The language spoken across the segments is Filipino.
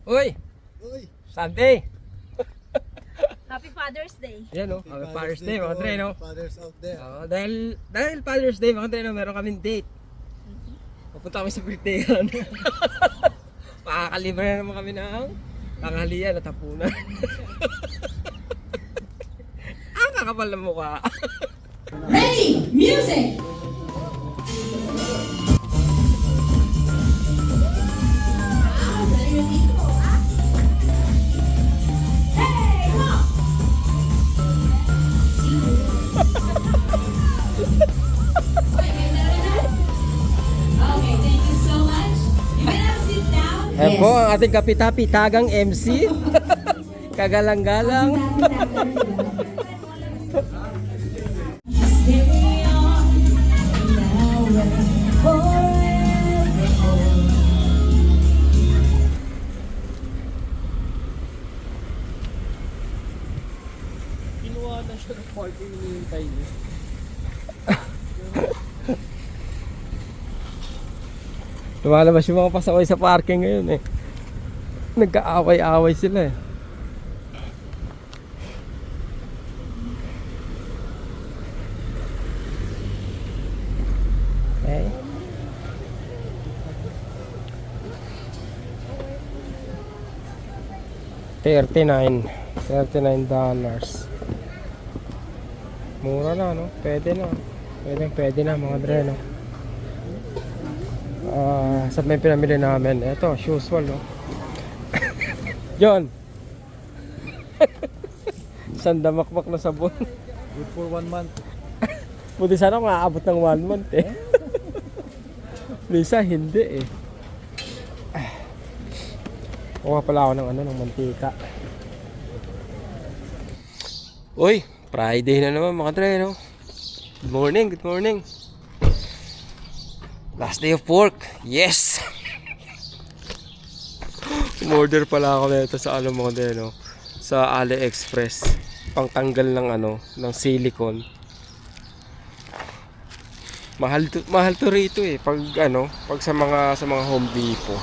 Uy! Uy! Sunday! Happy Father's Day. Yan o, Happy Father's Day mga Dre, no? Fathers out there. Dahil Father's Day mga Dre, no, meron kaming date. Pupunta kami sa birthdayan. Makakalibre na naman kami ng tanghalian at hapunan. Ang kakapal na mukha. Ready, music! Okay, thank you so much. You can now sit down. Ayan po ang ating kapita-pitagang MC. Kagalang-galang. Stay on now and forever. Kinuha na siya ng parking hinihintay niya. Lumalabas yung mga pasaway sa parking ngayon eh. Nagkaaway-away sila eh. Okay. $39. Mura na, no? Pwede na. Pwede na mga dre, no? Sa may pinamili namin, eto, shoes wall, no? John! Sandamakmak na sabon. Good for 1 month. Buti sana kung aabot ng 1 month eh. Lisa, hindi eh. Kuha pala ako ng mantika. Uy, Friday na naman mga dre, no? Good morning, good morning. Last day of work. Yes! Order pala ako nito sa mga dre, no? Sa AliExpress. Pangtanggal ng ng silicone. Mahal to rito eh pag pag sa mga Home Depot.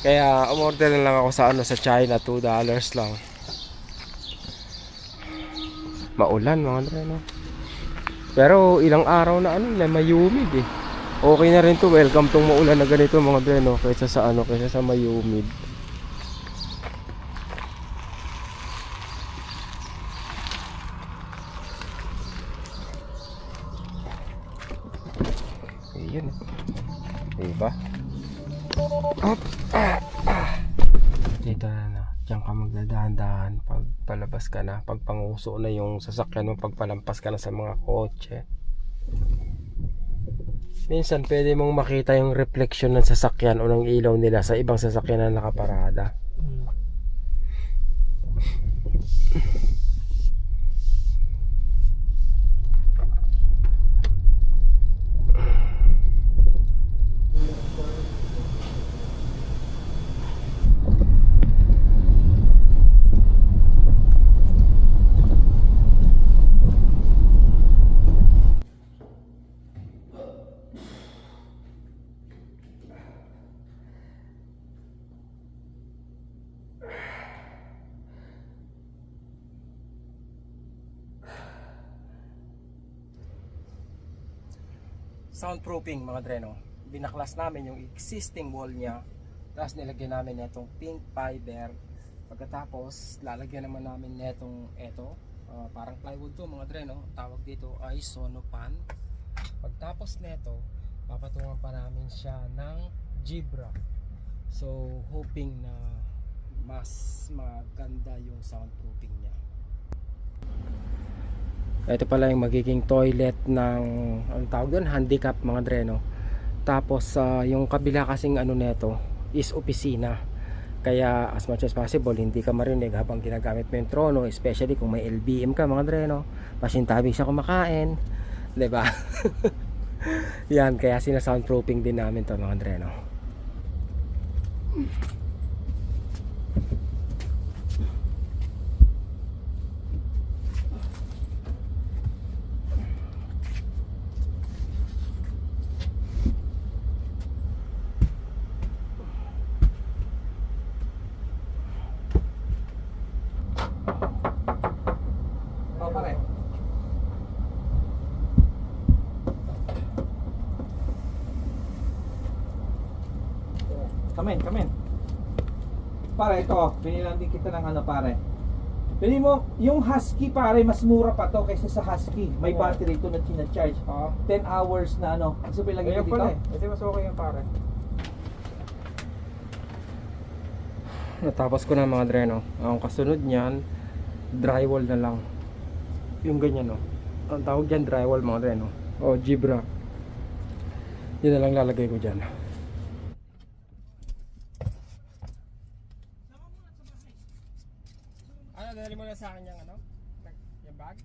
Kaya umorder na lang ako sa China, $2 lang. Maulan mga dre, no? Pero ilang araw na mayumid eh. Okay na rin to, welcome tong maulan na ganito mga dre, no? Kaysa sa mayumid. Ayun. Diba? Up. Dito na. Diyan ka magdadahan-dahan pag palabas ka na. Pag panguso na yung sasakyan mo. Pag palampas ka na sa mga kotse. Minsan pwede mong makita yung reflection ng sasakyan o ng ilaw nila sa ibang sasakyan na nakaparada. Soundproofing mga dre, no? Binaklas namin yung existing wall niya. Tapos nilagyan namin netong pink fiber. Pagkatapos lalagyan naman namin netong parang plywood to mga dre, no? Tawag dito ay sonopan. Pagtapos neto, papatungan pa namin siya ng Gibra. So hoping na mas maganda yung soundproofing niya. Ito pala yung magiging toilet ng tawag doon, handicap mga dre, no? Tapos yung kabila kasing neto is opisina. Kaya as much as possible hindi ka marinig habang ginagamit mo yung trono, especially kung may LBM ka mga dre, no? Pasintabi siya kumakain, 'di ba? Yan, kaya sina-soundproofing din namin to mga dre, no? come in. Pare, ito, binilang din kita ng ano, pare. Pili mo, yung Husky, pare, mas mura pa to kaysa sa Husky. May battery ito na charge. 10 hours na ano. Gusto pa ilagay Ayun dito? pala eh. Ito mas okay yung pare. Natapos ko na mga dreno. Ang kasunod niyan, drywall na lang. Yung ganyan, no. Ang tawag dyan, drywall mga dreno. O, Jibra. Yun na lang lalagay ko dyan. Ano, dali mo na sa akin yung ano? Yung bag?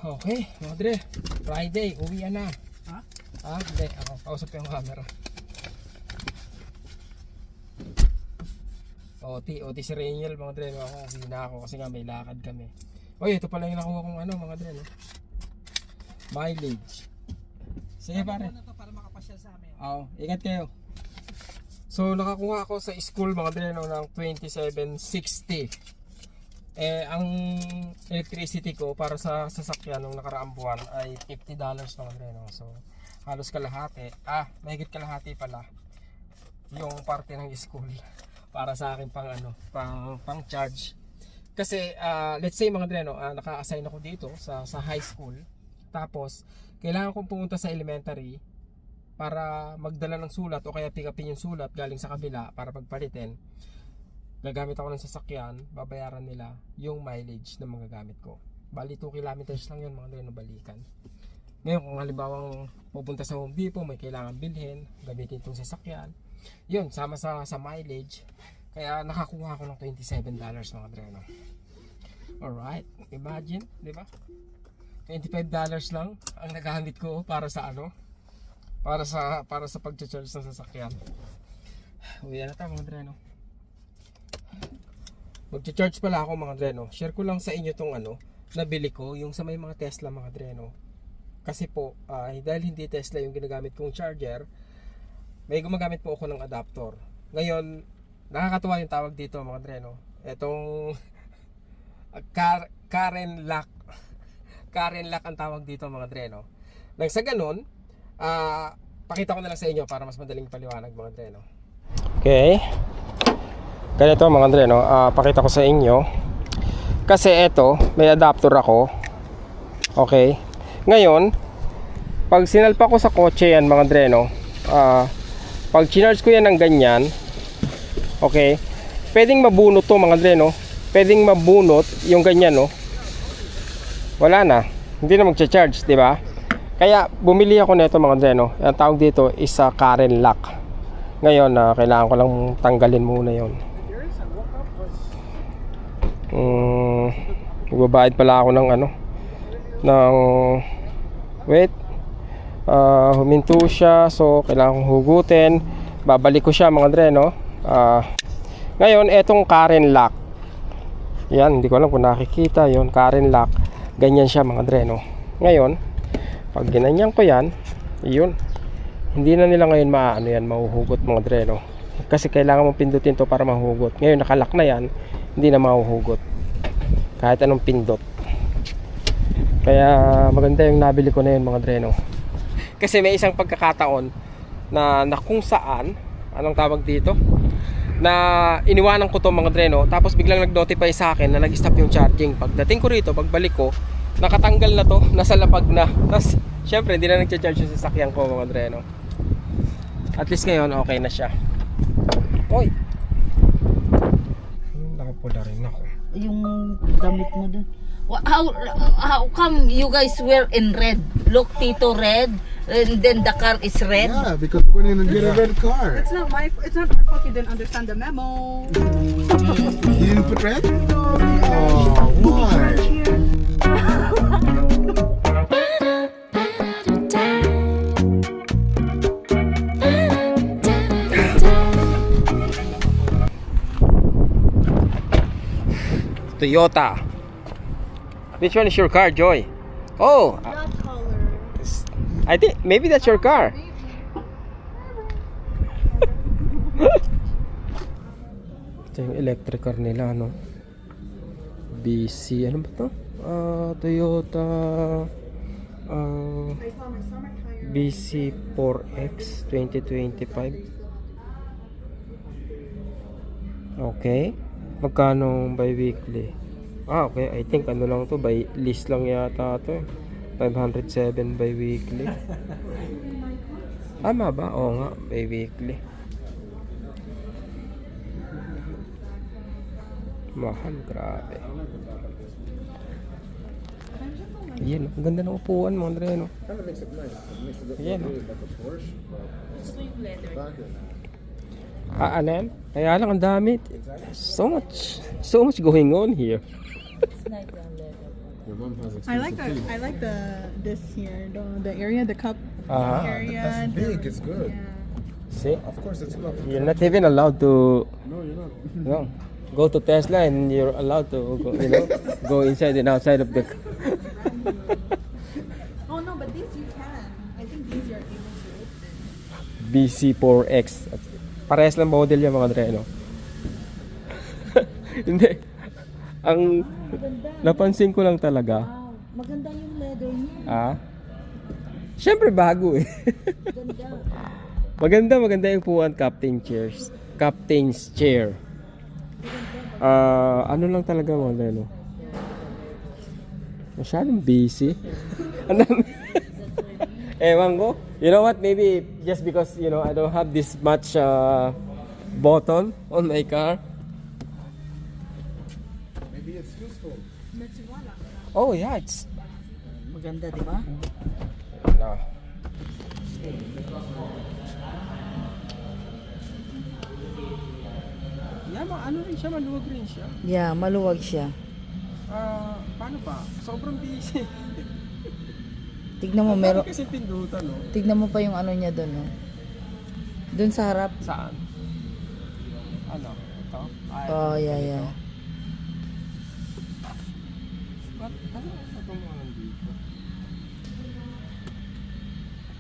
Okay, mga dre. Friday, uwi na. Ha? Ha? Hindi, ako. Kausap ko yung camera. OT si Rainiel mga dre. Ako, uwi na ako kasi nga may lakad kami. Oy, ito pala yung nakuha kong ano mga dre. No? Mileage. Sige pare. Para makapasyal sa amin. Oo, ingat kayo. So nakakuha ako sa school mga dre no, ng 2760. Ang electricity ko para sa sasakyan nung nakaraang buwan ay $50 mga dre no. So halos kalahati. Mahigit kalahati pala yung parte ng school para sa akin pang ano, pang charge. Kasi let's say mga dre no, naka-assign ako dito sa high school. Tapos kailangan kong pumunta sa elementary para magdala ng sulat o kaya pick upin yung sulat galing sa kabila para pagpalitin. Gagamit ako ng sasakyan, babayaran nila yung mileage na magagamit ko. Bali 2 kilometers lang yun mga dre, balikan. Ngayon kung halimbawang pupunta sa Home Depot, may kailangan bilhin, gamitin itong sasakyan, yun, sama sa mileage. Kaya nakakuha ako ng $27 mga dre. No? Alright, imagine, di ba? $25 lang ang nagamit ko para sa ano? Para sa pag-charge ng sasakyan. Uwi na tayo mga dre, no? Mag-charge pala ako mga dre, no? Share ko lang sa inyo tong ano, nabili ko, yung sa may mga Tesla mga dre, no? Kasi po, dahil hindi Tesla yung ginagamit kong charger, may gumagamit po ako ng adapter. Ngayon, nakakatuwa yung tawag dito mga dre, no? Etong Karen lock. Karen lock ang tawag dito mga dre, no? Nang sa ganun, pakita ko na lang sa inyo para mas madaling paliwanag mga dre, no? Okay. Ganito mga dre, no? Pakita ko sa inyo. Kasi eto, may adapter ako. Okay. Ngayon, pag sinalpa ko sa kotse yan mga dre, no? Pag charge ko yan ng ganyan, okay, pwedeng mabunot to mga dre, no? Pwedeng mabunot yung ganyan, no? Wala na. Hindi na magcha-charge, di ba? Kaya bumili ako nito mga dre, no? Ang tawag dito is Karen lock. Ngayon, kailangan ko lang tanggalin muna yon. Magbabayad pala ako ng ano, ng wait, huminto siya, so kailangan kong hugutin. Babalik ko siya mga dre, no? Ngayon, etong Karen lock, yan, hindi ko alam kung nakikita yon, Karen lock. Ganyan siya mga dre, no? Ngayon, pag ginanyan ko yan, yun, hindi na nila ngayon maano yan, mahuhugot mga dre, no? Kasi kailangan mong pindutin to para mahuhugot. Ngayon nakalock na yan, hindi na mahuhugot kahit anong pindot. Kaya maganda yung nabili ko na yun mga dre, no? Kasi may isang pagkakataon na kung saan, anong tawag dito, na iniwanan ko to mga dre, no? Tapos biglang nag-notify sa akin na nag-stop yung charging. Pagdating ko rito, pagbalik ko, nakatanggal na to, nasa lapag na. Tapos syempre hindi na nagcha-charge yung sasakyan ko mga dre, no? At least ngayon okay na siya. Oy, nakapula rin ako. Yung damit mo dun. How come you guys wear in red? Look, Tito, red. And then the car is red. Yeah, because we're going to get a red car. It's not our fault you didn't understand the memo. You didn't put red? No, Oh, why? Toyota. Which one is your car, Joy? Oh, I think maybe that's your car. Ito yung electric car nila, no? BC, ano ba to? Toyota BC4X 2025. Okay. Magkano bi-weekly? Okay. I think ano lang to, by list lang yata to. 507 bi-weekly. Tama ba? Oo nga, bi-weekly. Mahal, grabe. Yan, ang ganda ng upuan mo, Andre, no? Yan, no? Ano yan? Kaya lang, ang dami. So much going on here. I like this here, the area, the cup area. That's big, it's good. See? Of course, it's good. You're not even allowed to, No, you're not. no, go to Tesla and you're allowed to go, go inside and outside of the... Oh no, but these you can. I think these you're able to open. BC4X. Parehas lang model yan mga Dre, no? Hindi. Ang napansin ko lang talaga. Wow, maganda yung leather niya. Siyempre bago eh. Ganda. Maganda yung upuan, captain's chair. Ano lang talaga mga Dre, no? Masyadong busy. Ang dami. Ewan ko. You know what? Maybe just because, I don't have this much button on my car. Maybe it's useful. Oh yeah, it's... Maganda, di ba? No. Yeah, ano rin siya, maluwag rin siya. Yeah, maluwag siya. Paano pa? Sobrang busy. Tignan mo, meron. Kasi pindutan, no? Tignan mo pa yung ano niya doon, no? Doon sa harap. Saan? Ano? Ito? Oh, yeah. What? Ano? Ito mo nandito?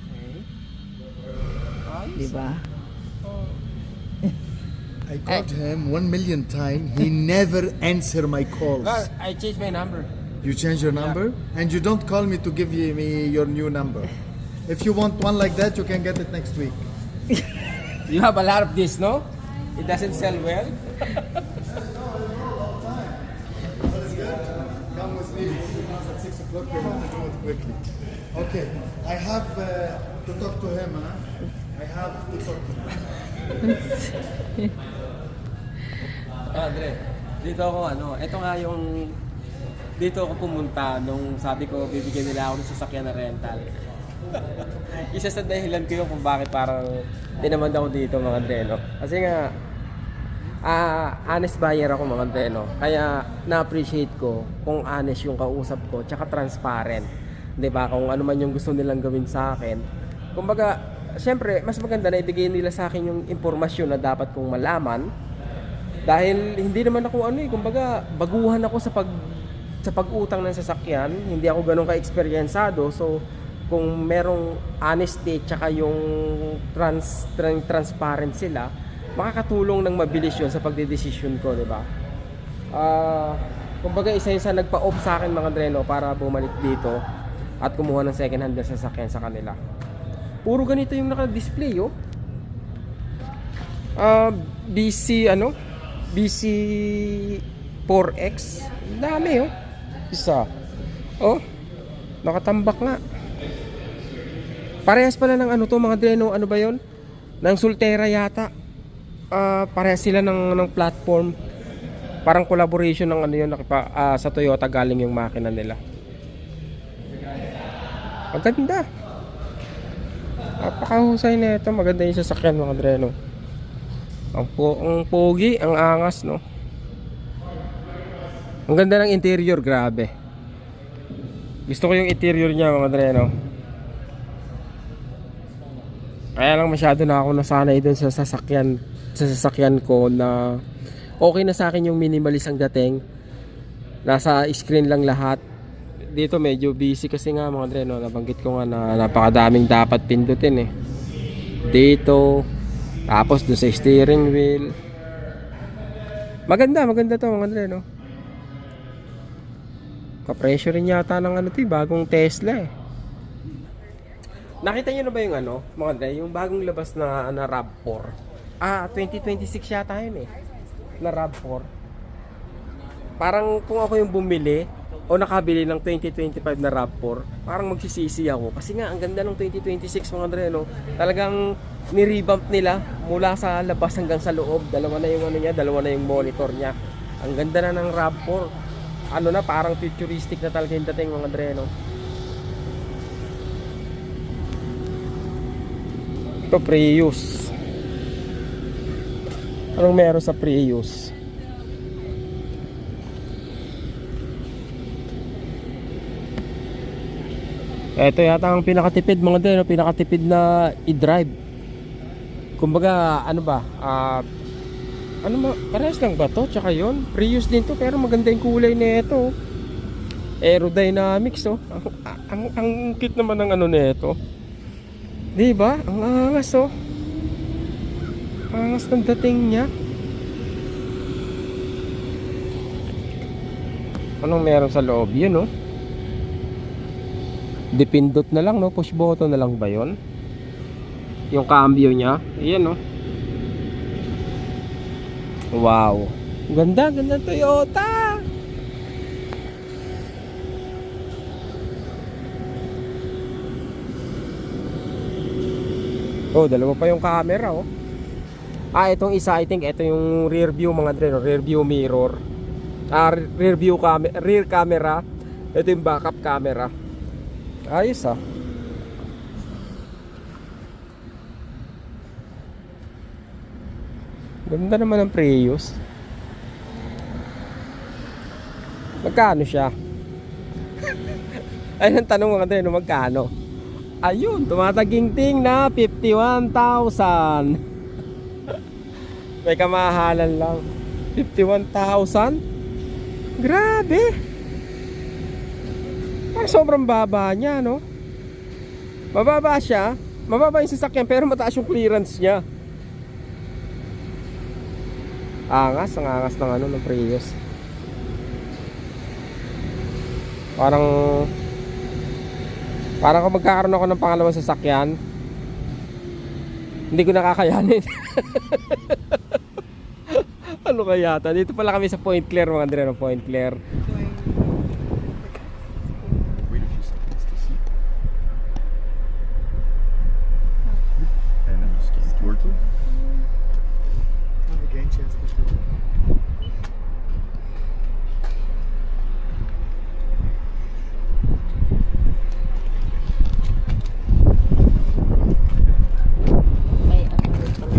Okay. Ayos. Di ba? I called him 1 million times. He never answer my calls. Well, I changed my number. You change your number, and you don't call me to give me your new number. If you want one like that, you can get it next week. You have a lot of this, no? It doesn't sell well. Come with me. At 6 o'clock, we want to do it quickly. Okay, I have to talk to him. I have to talk to him. Andre, dito ako ito nga yung dito ako pumunta nung sabi ko bibigyan nila ako ng sasakyan na rental. Isa sa dahilan ko yung kung bakit parang tinamad ako dito mga Andre, no? Kasi nga honest buyer ako mga Andre, no? Kaya na-appreciate ko kung honest yung kausap ko tsaka transparent. 'Di ba? Kung ano man yung gusto nilang gawin sa akin. Kumbaga, siyempre, mas maganda na ibigay nila sa akin yung impormasyon na dapat kong malaman. Dahil hindi naman ako kumbaga, baguhan ako sa pag-utang ng sasakyan. Hindi ako ganun ka-eksperyensado. So, kung merong honesty tsaka yung transparent sila, makakatulong ng mabilis yun sa pagdedesisyon ko, di ba? Kumbaga, isa yun sa nagpa-off sa akin mga Dreno para bumalik dito at kumuha ng second hand na sasakyan sa kanila. Puro ganito yung naka-display, oh. BC4X. Dami, oh. Isa. Oh. Nakatambak nga. Parehas pala ng to mga Dreno, ano ba 'yon? Ng Solterra yata. Parehas sila ng platform. Parang collaboration ng 'yon sa Toyota galing yung makina nila. Maganda. Napakahusay na ito. Maganda yung sasakyan mga Dreno. Ang pogi, ang angas, no? Ang ganda ng interior, grabe. Gusto ko yung interior niya mga Dreno. Kaya lang masyado na ako nasanay dun sa sasakyan ko na okay na sa akin yung minimalist ang dating. Nasa screen lang lahat. Dito medyo busy kasi nga mga Dreno, nabanggit ko nga na napakadaming dapat pindutin eh. Dito, tapos dun sa steering wheel. Maganda to mga Dreno. Kapresyo rin yata ng bagong Tesla eh. Nakita niyo na ba yung ano, mga Dre, yung bagong labas na RAV4? 2026 yata yun eh. Na RAV4. Parang kung ako yung bumili o nakabili ng 2025 na RAV4, parang magsisisi ako. Kasi nga, ang ganda ng 2026 mga Dre, no? Talagang ni-revamp nila mula sa labas hanggang sa loob. Dalawa na yung ano niya, dalawa na yung monitor niya. Ang ganda na ng RAV4. Ano na, parang futuristic na talaga yung dating mga Dre, no? Ito, Prius. Anong meron sa Prius? Ito yata ang pinakatipid mga Dre, no? Pinakatipid na i-drive. Kumbaga, ano ba? Parehas lang ba to? Tsaka yun, Prius din to, pero maganda yung kulay nito. Aerodynamics, oh. Ang cute naman ng ano nito. Di ba? Ang angas, oh. Angas ng dating niya. Anong meron sa loob? Yun, oh. Dipindot na lang, no? Push button na lang ba yun? Yung cambio niya. Ayan, oh. Wow. Ganda, ganda Toyota. Oh, dalawa pa yung camera, oh. Itong isa, I think ito yung rear view mga Dre, no? Rear view mirror. Rear camera. Ito yung backup camera. Ayos, ah. Ganda naman ng Prius. Magkano siya? Ayun ang tanong mga Dre, no? Magkano? Ayun, tumataginting na 51,000. May kamahalan lang. 51,000? Grabe. Parang sobrang baba niya, no? Mababa siya. Mababa yung sasakyan pero mataas yung clearance niya. Angas, ang angas ng ano, ng Prius. Parang kung magkakaroon ako ng pangalawang sasakyan, hindi ko nakakayanin. Ano kaya ito? Dito pala kami sa Point Claire mga Dre, no? Point Claire. Working? Again, chance to do. May ano rin pala.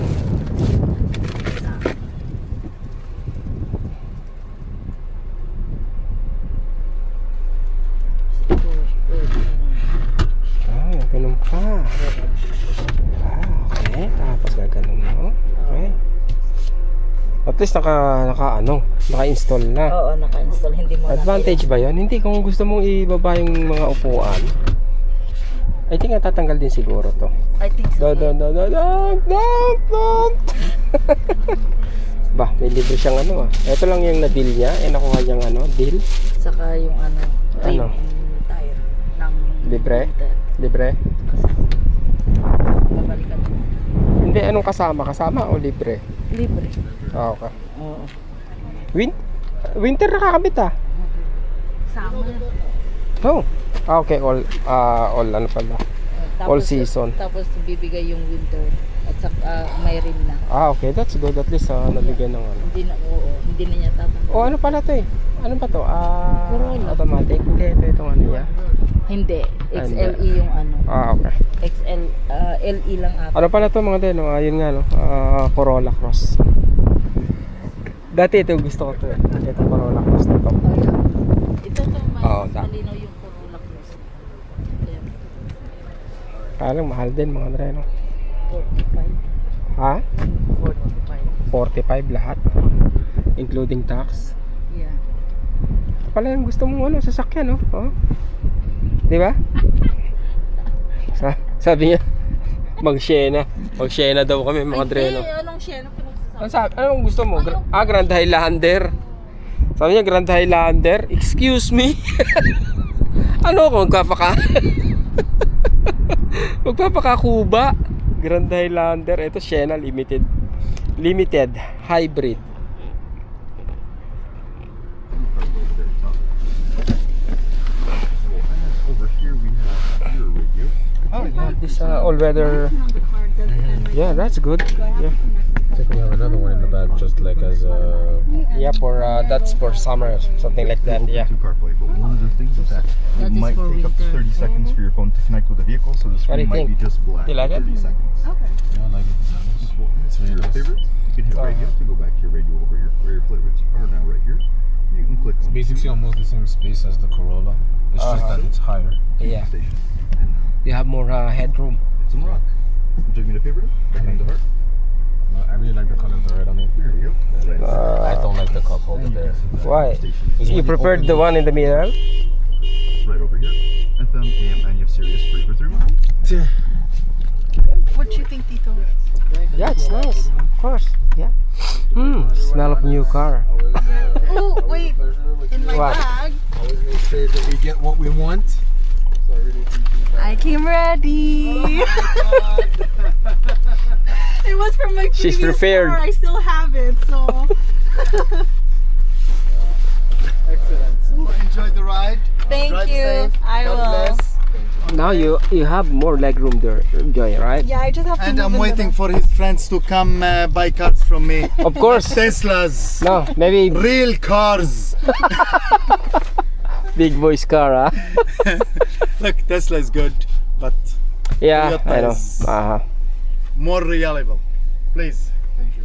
Ganun pa. Okay. Tapos gaganon mo. Okay. At least naka-install na. Oo, naka-install. Hindi mo Advantage ba yan? Hindi, kung gusto mong ibaba yung mga upuan, I think tatanggal din siguro to. I think so. Bah, may libre siyang ano, ah. Ito lang yung na-deal niya. Nakuha niyang deal. Saka yung Ano? rim tire ng Libre? Libre? babalikan mo. Hindi, anong kasama? Kasama o libre? Libre. Okay. Oo. Winter nakakabit, ah. Summer. Oh. Okay, all ano pala. All season. Tapos bibigay yung winter at saka may rim na. Okay, that's good. At least nabigyan ng ano. Hindi na niya tatanggal. Oh, ano pala to eh? Ano pa to? Corolla. Automatic? Hindi, itong ano niya. Hindi. Ah, XLE yung ano. Okay. LE lang ata. Ano pala to mga din? Ayun nga, no? Corolla Cross. Dati ito gusto ko to eh. Ito Corolla Cross na to. Oh, yeah. Ito Oo, malinaw yung Corolla Cross. Ayan. Kaya lang, mahal din mga Dre, no? 45. Ha? 45. 45 lahat? Including tax? Yeah. Pala yung gusto mong sasakyan, no? Oh. Di ba? Sabi niya, mag-shena daw kami mga Dre, no? Anong share? Anong gusto mo? Grand Highlander. Sabi niya, Grand Highlander. Excuse me? Ano ako, magkapaka? Magpapakakuba. Grand Highlander. Ito Sienna Limited. Limited Hybrid. Over here we have your radio. Oh, yeah. This all-weather. Yeah, that's good. Yeah. I think we have another one in the back, just like as a Yeah, for that's for summer, something like that. Yeah. two CarPlay. But one of the things is that That it is might for take up to winter. 30 seconds for your phone to connect with the vehicle, so the What do you screen might think? be just black. You like for it? 30 seconds. Okay. I like it. It's your favorite. You can hit radio to go back to your radio over here, where your favorites are now right here. You can click on Basically almost the same space as the Corolla. It's just that it's higher. Yeah. station. And You have more headroom. some rock. Would you like me to favorite it? Behind the heart. No, I really like the color of the red on it. There you go. Right, I don't like the cup holder there. Why? Because You when preferred open the it- one in the middle? right over here. FM, AM, and you have Sirius free for 3 months. What do you think, Tito? Yeah, it's nice. Of course. Yeah. Smell of new car. Oh, wait. In my What? bag, Always make sure that we get what we want. So I really appreciate that. I came ready. It was from my She's previous prepared. car. I still have it, so. Excellent. So enjoy the ride. Thank Drive you. safe. I God will. bless. Now you have more leg room there, Joy, right? Yeah, I just have to. And move I'm in the waiting back. for his friends to come buy cars from me. Of course. Teslas. No, maybe Real cars. big boy's car, huh? Look, Tesla is good, but Yeah, Toyota I know. is- more reliable. Please.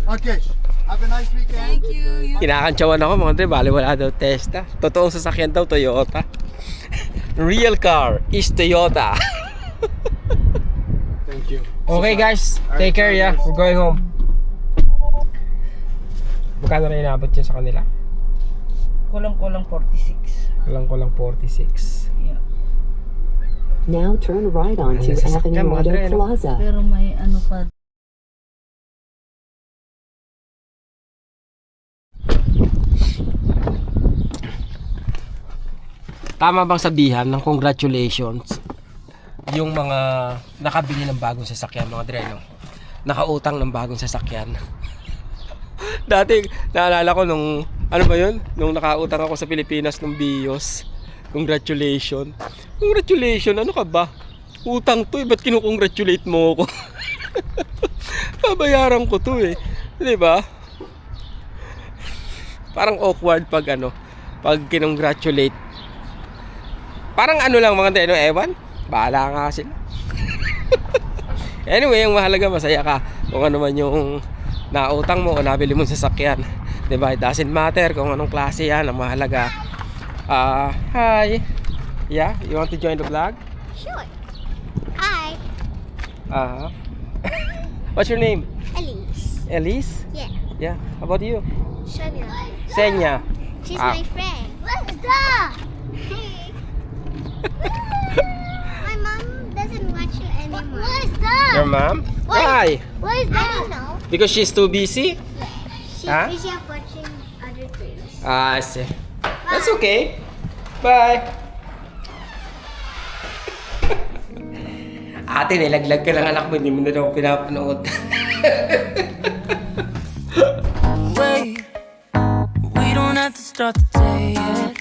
Okay. Have a nice weekend. Thank you. Kinakantsawan ako mga Dre, bali wala daw Tesla. Totoong sasakyan daw Toyota. Real car is Toyota. Thank you. Okay guys, take care yeah. We're going home. Magkano na inabot yun sa kanila? Kulang-kulang 46. Kulang 46. Yeah. Now turn right onto Ano, Avenue mga Meadow Dre, no? Plaza. Pero may ano pa. Tama bang sabihan ng congratulations yung mga nakabili ng bagong sasakyan mga Dre, no? Nakautang ng bagong sasakyan. Dati naalala ko nung ano ba yun? Nung nakautang ako sa Pilipinas ng Bios. Congratulations. Congratulations, ano ka ba? Utang to eh, ba't kinukongratulate mo ako? Babayaran ko to eh. 'Di ba? Parang awkward pag pag kinongratulate. Parang ano lang mga Dre, ewan. Bahala nga sila. Anyway, ang mahalaga masaya ka kung ano man yung nautang mo o nabili mong sasakyan. Diba? It doesn't matter kung anong klase yan. Ang mahalaga. Hi. Yeah? You want to join the vlog? Sure. Hi, What's your name? Elise. Elise? Yeah, Yeah. How about you? Shania. Senya. She's Ah. my friend. What's that? My mom doesn't watch you anymore. What is that? Your mom? What? Why? What is that? I don't know. Because she's too busy? She's Huh? busy up watching other things. I see. That's okay. Bye. Ate, nilaglag ka ng anak mo. Hindi mo na daw pinapanood. Wait, we don't have to start the day yet.